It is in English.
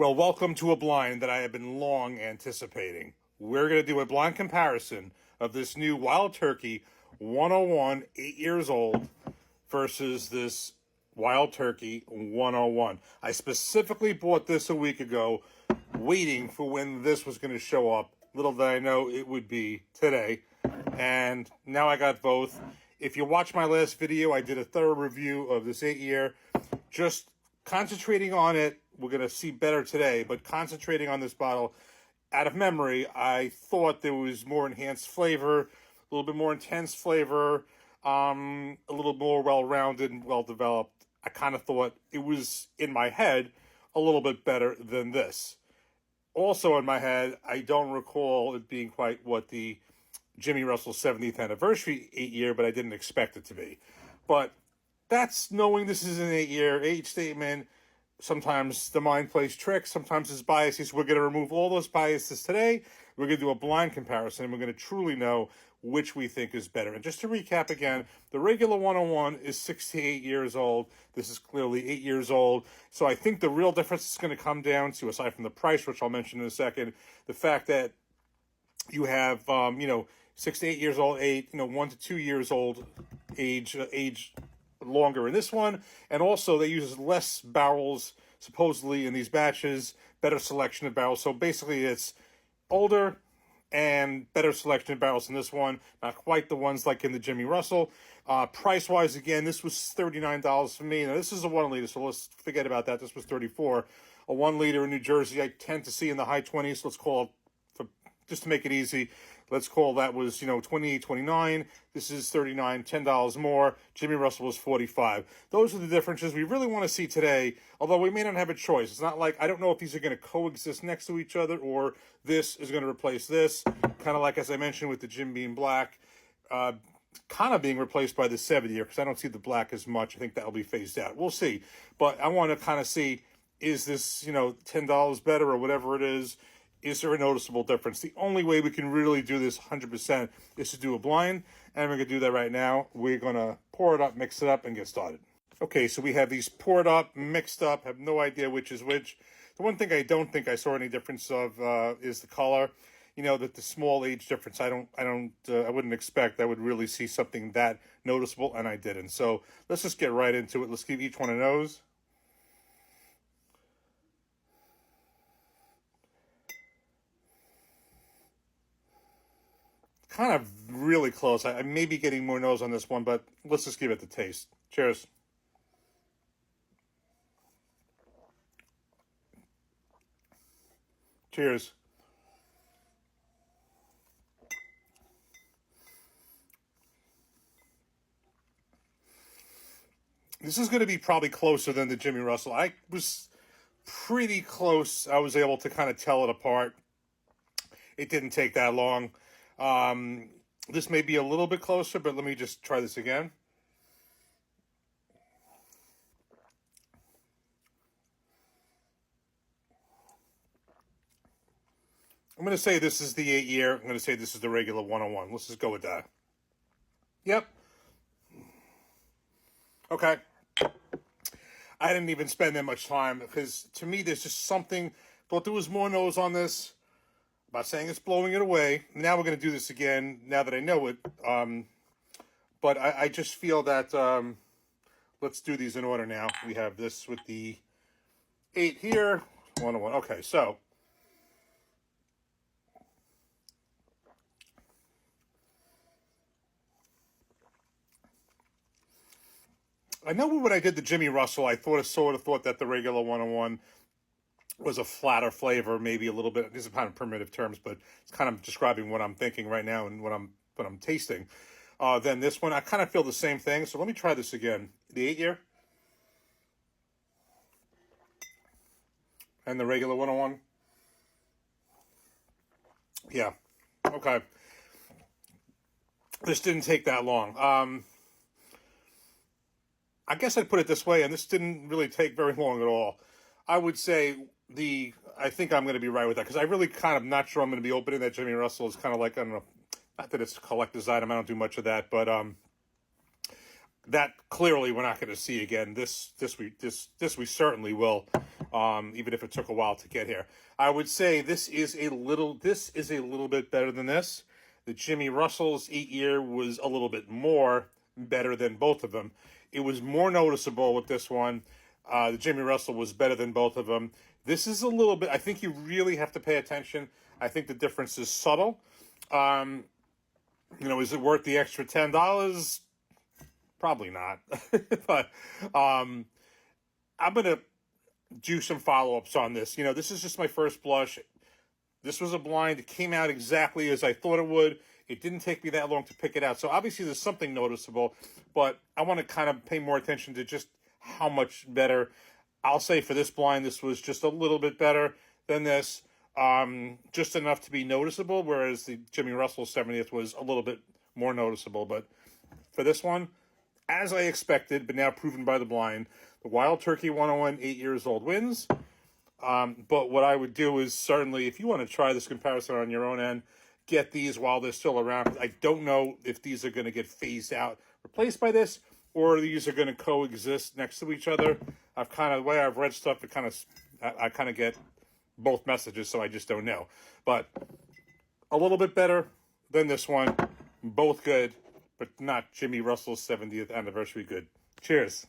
Well, welcome to a blind that I have been long anticipating. We're going to do a blind comparison of this new Wild Turkey 101, 8 years old, versus this Wild Turkey 101. I specifically bought this a week ago, waiting for when this was going to show up. Little did I know it would be today. And now I got both. If you watch my last video, I did a thorough review of this 8-year. Just concentrating on it, we're going to see better today, but concentrating on this bottle, out of memory, I thought there was more enhanced flavor, a little bit more intense flavor, a little more well-rounded and well-developed. I kind of thought it was, in my head, a little bit better than this. Also in my head, I don't recall it being quite what the Jimmy Russell 70th anniversary 8-year, but I didn't expect it to be. But that's knowing this is an 8-year age statement. Sometimes the mind plays tricks. Sometimes it's biases. We're going to remove all those biases today. We're going to do a blind comparison. And we're going to truly know which we think is better. And just to recap again, the regular 101 is 68 years old. This is clearly 8 years old. So I think the real difference is going to come down to, aside from the price, which I'll mention in a second, the fact that you have, 6 to 8 years old, 1 to 2 years old age longer in this one, and also they use less barrels supposedly in these batches, better selection of barrels. So basically it's older and better selection of barrels in this one, not quite the ones like in the Jimmy Russell. Price wise, again, this was $39 for me. Now this is a 1 liter, so let's forget about that. This was $34. A 1 liter in New Jersey I tend to see in the high 20s. Let's call it, just to make it easy, let's call that was, 28, 29. This is 39, $10 more. Jimmy Russell was 45. Those are the differences we really want to see today, although we may not have a choice. It's not like, I don't know if these are going to coexist next to each other or this is going to replace this. Kind of like, as I mentioned, with the Jim Beam Black, kind of being replaced by the 70-year, because I don't see the black as much. I think that'll be phased out. We'll see. But I want to kind of see, is this, $10 better or whatever it is? Is there a noticeable difference? The only way we can really do this 100% is to do a blind, and we're going to do that right now. We're going to pour it up, mix it up, and get started. Okay, so we have these poured up, mixed up, have no idea which is which. The one thing I don't think I saw any difference of is the color. That the small age difference, I wouldn't expect I would really see something that noticeable, and I didn't. So let's just get right into it. Let's give each one a nose. Kind of really close. I may be getting more nose on this one, but let's just give it the taste. Cheers. Cheers. This is going to be probably closer than the Jimmy Russell. I was pretty close. I was able to kind of tell it apart. It didn't take that long. This may be a little bit closer, but let me just try this again. I'm going to say this is the 8-year. I'm going to say this is the regular 101. Let's just go with that. Yep. Okay. I didn't even spend that much time because to me there's just something. Thought there was more nose on this. I'm not saying it's blowing it away. Now we're going to do this again, now that I know it. But I just feel that, let's do these in order now. We have this with the 8 here, 101. Okay, so. I know when I did the Jimmy Russell, I sort of thought that the regular 101 was a flatter flavor, maybe a little bit. These are kind of primitive terms, but it's kind of describing what I'm thinking right now and what I'm tasting. Then this one, I kind of feel the same thing. So let me try this again. The 8-year and the regular 101. Yeah. Okay. This didn't take that long. I guess I'd put it this way, and this didn't really take very long at all. I would say I think I'm going to be right with that because I really kind of not sure I'm going to be opening that Jimmy Russell. It's kind of like, I don't know, not that it's a collector's item. I don't do much of that, but that clearly we're not going to see again. This we certainly will. even if it took a while to get here. I would say this is a little bit better than this. The Jimmy Russell's 8-year was a little bit more better than both of them. It was more noticeable with this one. The Jimmy Russell was better than both of them. This is a little bit, I think you really have to pay attention. I think the difference is subtle. Is it worth the extra $10? Probably not. But I'm going to do some follow-ups on this. This is just my first blush. This was a blind. It came out exactly as I thought it would. It didn't take me that long to pick it out. So obviously there's something noticeable, but I want to kind of pay more attention to just how much better. I'll say for this blind, this was just a little bit better than this. Just enough to be noticeable, whereas the Jimmy Russell 70th was a little bit more noticeable. But for this one, as I expected, but now proven by the blind, the Wild Turkey 101 8 years old wins. But what I would do is certainly, if you want to try this comparison on your own end, get these while they're still around. I don't know if these are going to get phased out, replaced by this, or these are going to coexist next to each other. The way I've read stuff, I kind of get both messages, so I just don't know. But a little bit better than this one. Both good, but not Jimmy Russell's 70th anniversary good. Cheers.